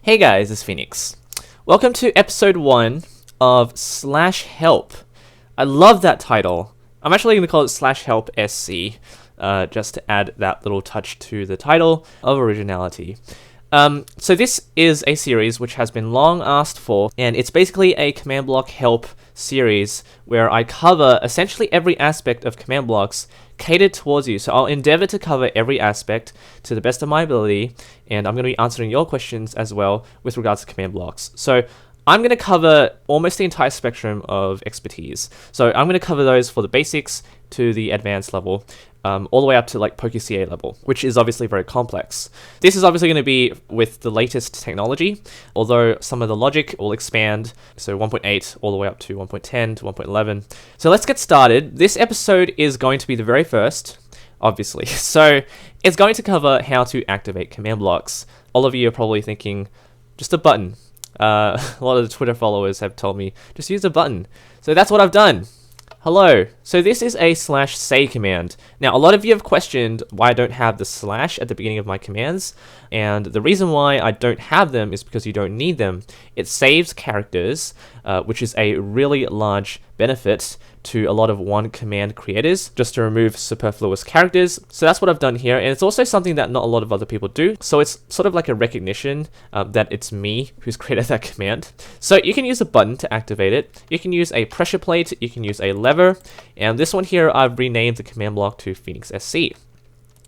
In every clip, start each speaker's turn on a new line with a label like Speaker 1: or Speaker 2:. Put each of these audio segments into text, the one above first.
Speaker 1: Hey guys, it's Phoenix. Welcome to episode 1 of /help. I love that title. I'm actually going to call it /helpSC, just to add that little touch to the title of originality. So this is a series which has been long asked for, and it's basically a command block help series where I cover essentially every aspect of command blocks catered towards you. So I'll endeavor to cover every aspect to the best of my ability, and I'm going to be answering your questions as well with regards to command blocks. So I'm going to cover almost the entire spectrum of expertise. So I'm going to cover those for the basics to the advanced level, all the way up to like PokeCA level, which is obviously very complex. This is obviously going to be with the latest technology, although some of the logic will expand, so 1.8 all the way up to 1.10 to 1.11. So let's get started. This episode is going to be the very first, obviously. So it's going to cover how to activate command blocks. All of you are probably thinking, just a button. A lot of the Twitter followers have told me, just use a button. So that's what I've done. Hello. So this is a /say command. Now, a lot of you have questioned why I don't have the / at the beginning of my commands, and the reason why I don't have them is because you don't need them. It saves characters, which is a really large benefit to a lot of one command creators, just to remove superfluous characters. So that's what I've done here, and it's also something that not a lot of other people do. So it's sort of like a recognition that it's me who's created that command. So you can use a button to activate it. You can use a pressure plate. You can use a lever. And this one here, I've renamed the command block to helpSC.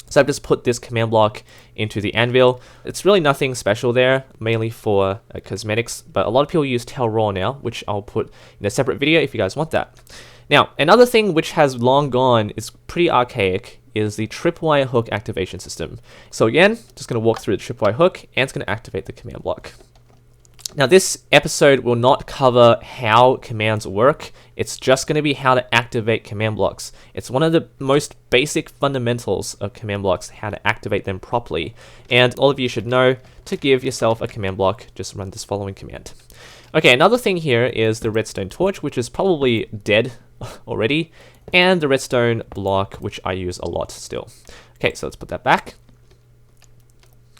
Speaker 1: So I've just put this command block into the anvil. It's really nothing special there, mainly for cosmetics, but a lot of people use tell raw now, which I'll put in a separate video if you guys want that. Now, another thing which has long gone, is pretty archaic, is the tripwire hook activation system. So again, just going to walk through the tripwire hook, and it's going to activate the command block. Now, this episode will not cover how commands work. It's just going to be how to activate command blocks. It's one of the most basic fundamentals of command blocks, how to activate them properly. And all of you should know, to give yourself a command block, just run this following command. Okay, another thing here is the redstone torch, which is probably dead already, and the redstone block, which I use a lot still. Okay, so let's put that back.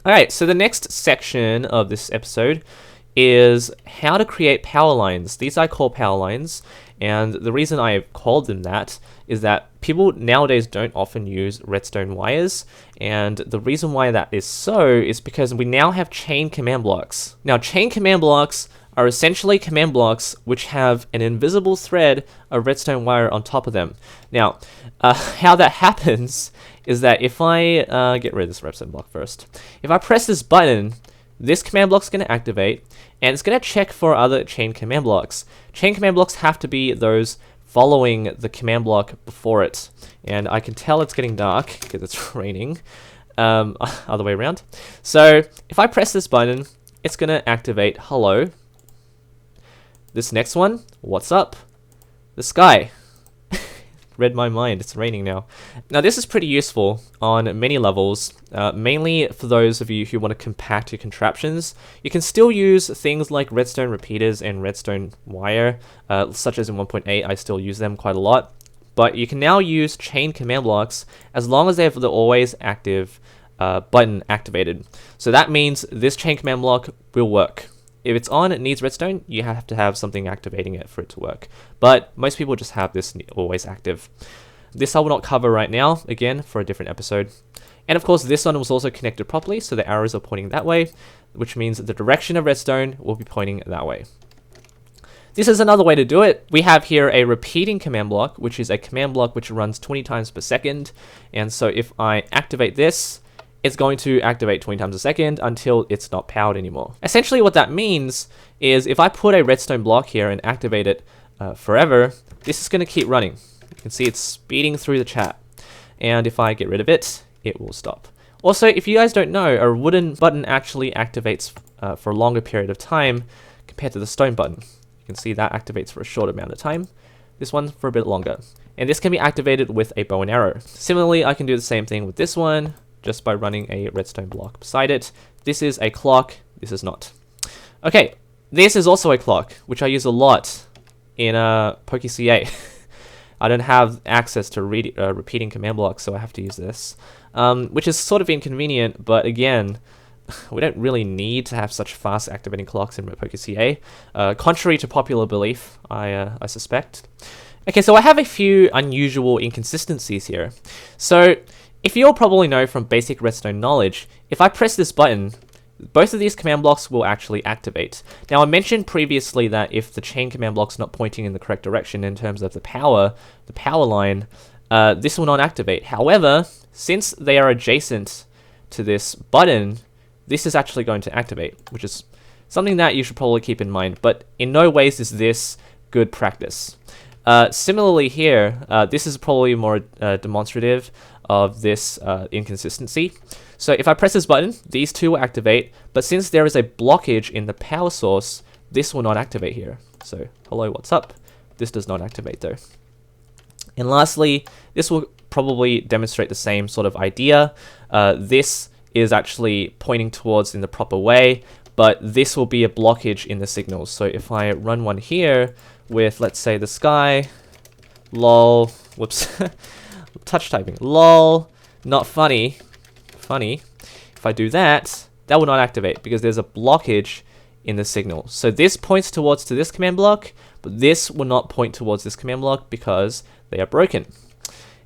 Speaker 1: Alright, so the next section of this episode is how to create power lines. These I call power lines, and the reason I called them that is that people nowadays don't often use redstone wires, and the reason why that is so is because we now have chain command blocks. Now, chain command blocks are essentially command blocks which have an invisible thread of redstone wire on top of them. Now, how that happens is that if I get rid of this redstone block first, if I press this button, this command block is going to activate, and it's going to check for other chain command blocks. Chain command blocks have to be those following the command block before it. And I can tell it's getting dark because it's raining. Other way around. So if I press this button, it's going to activate hello. This next one, what's up? The sky. Read my mind, it's raining now. Now this is pretty useful on many levels, mainly for those of you who want to compact your contraptions. You can still use things like redstone repeaters and redstone wire, such as in 1.8, I still use them quite a lot. But you can now use chain command blocks as long as they have the always active button activated. So that means this chain command block will work. If it's on, it needs redstone, you have to have something activating it for it to work. But most people just have this always active. This I will not cover right now, again, for a different episode. And of course, this one was also connected properly, so the arrows are pointing that way, which means that the direction of redstone will be pointing that way. This is another way to do it. We have here a repeating command block, which is a command block which runs 20 times per second. And so if I activate this, it's going to activate 20 times a second until it's not powered anymore. Essentially what that means is if I put a redstone block here and activate it forever, this is going to keep running. You can see it's speeding through the chat. And if I get rid of it, it will stop. Also, if you guys don't know, a wooden button actually activates for a longer period of time compared to the stone button. You can see that activates for a short amount of time. This one for a bit longer. And this can be activated with a bow and arrow. Similarly, I can do the same thing with this one, just by running a redstone block beside it. This is a clock, this is not. Okay, this is also a clock, which I use a lot in PokeCA. I don't have access to repeating command blocks, so I have to use this, which is sort of inconvenient, but again, we don't really need to have such fast activating clocks in PokeCA, contrary to popular belief, I suspect. Okay, so I have a few unusual inconsistencies here. So, if you'll probably know from basic Redstone knowledge, if I press this button, both of these command blocks will actually activate. Now, I mentioned previously that if the chain command block's not pointing in the correct direction in terms of the power line, this will not activate. However, since they are adjacent to this button, this is actually going to activate, which is something that you should probably keep in mind, but in no ways is this good practice. Similarly here, this is probably more demonstrative of this inconsistency. So if I press this button, these two will activate, but since there is a blockage in the power source, this will not activate here. So, hello, what's up? This does not activate though. And lastly, this will probably demonstrate the same sort of idea. This is actually pointing towards in the proper way, but this will be a blockage in the signals. So if I run one here with, let's say, the sky, lol, whoops, touch typing, lol, not funny, if I do that, that will not activate because there's a blockage in the signal. So this points towards to this command block, but this will not point towards this command block because they are broken.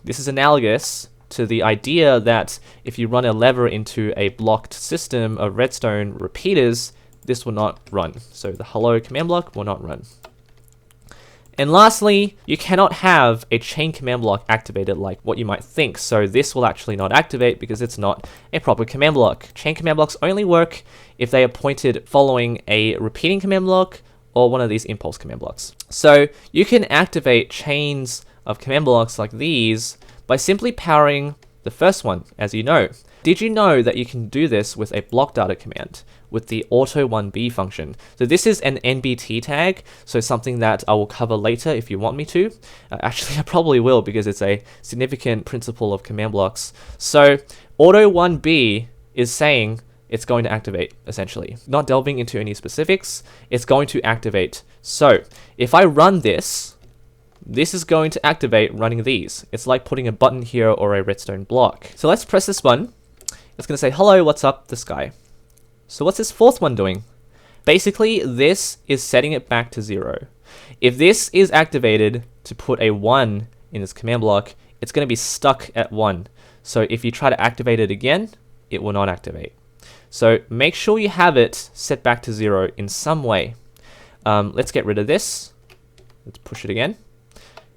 Speaker 1: This is analogous to the idea that if you run a lever into a blocked system of redstone repeaters, this will not run. So the hello command block will not run. And lastly, you cannot have a chain command block activated like what you might think. So this will actually not activate because it's not a proper command block. Chain command blocks only work if they are pointed following a repeating command block or one of these impulse command blocks. So you can activate chains of command blocks like these by simply powering the first one, as you know. Did you know that you can do this with a block data command with the auto1b function? So this is an NBT tag, so something that I will cover later if you want me to. Actually, I probably will because it's a significant principle of command blocks. So auto1b is saying it's going to activate, essentially. Not delving into any specifics, it's going to activate. So if I run this is going to activate running these. It's like putting a button here or a redstone block. So let's press this button. It's going to say, hello, what's up, this guy. So what's this fourth one doing? Basically, this is setting it back to 0. If this is activated to put a 1 in this command block, it's going to be stuck at 1. So if you try to activate it again, it will not activate. So make sure you have it set back to 0 in some way. Let's get rid of this. Let's push it again.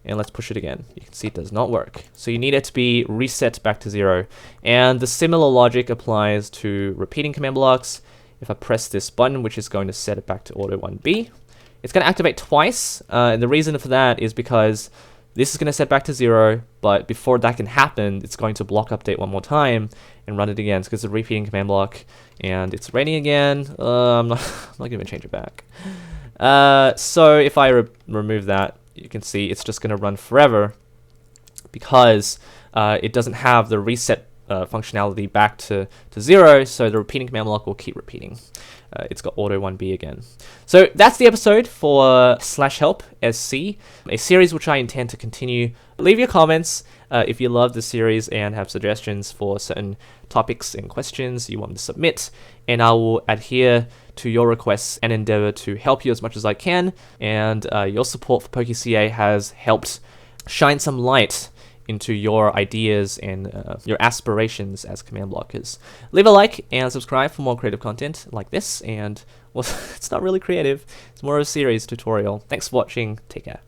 Speaker 1: And let's push it again. You can see it does not work. So you need it to be reset back to 0. And the similar logic applies to repeating command blocks. If I press this button, which is going to set it back to auto1b, it's going to activate twice. And the reason for that is because this is going to set back to 0, but before that can happen, it's going to block update one more time and run it again. Because it's a repeating command block, and it's raining again. I'm not going to change it back. So if I remove that, you can see it's just going to run forever because it doesn't have the reset functionality back to 0, so the repeating command block will keep repeating. It's got auto1b again. So that's the episode for /helpSC, a series which I intend to continue. Leave your comments if you love the series and have suggestions for certain topics and questions you want me to submit, and I will adhere to your requests and endeavor to help you as much as I can. And your support for PokeCA has helped shine some light into your ideas and your aspirations as command blockers. Leave a like and subscribe for more creative content like this. And well, it's not really creative, it's more of a series tutorial. Thanks for watching. Take care.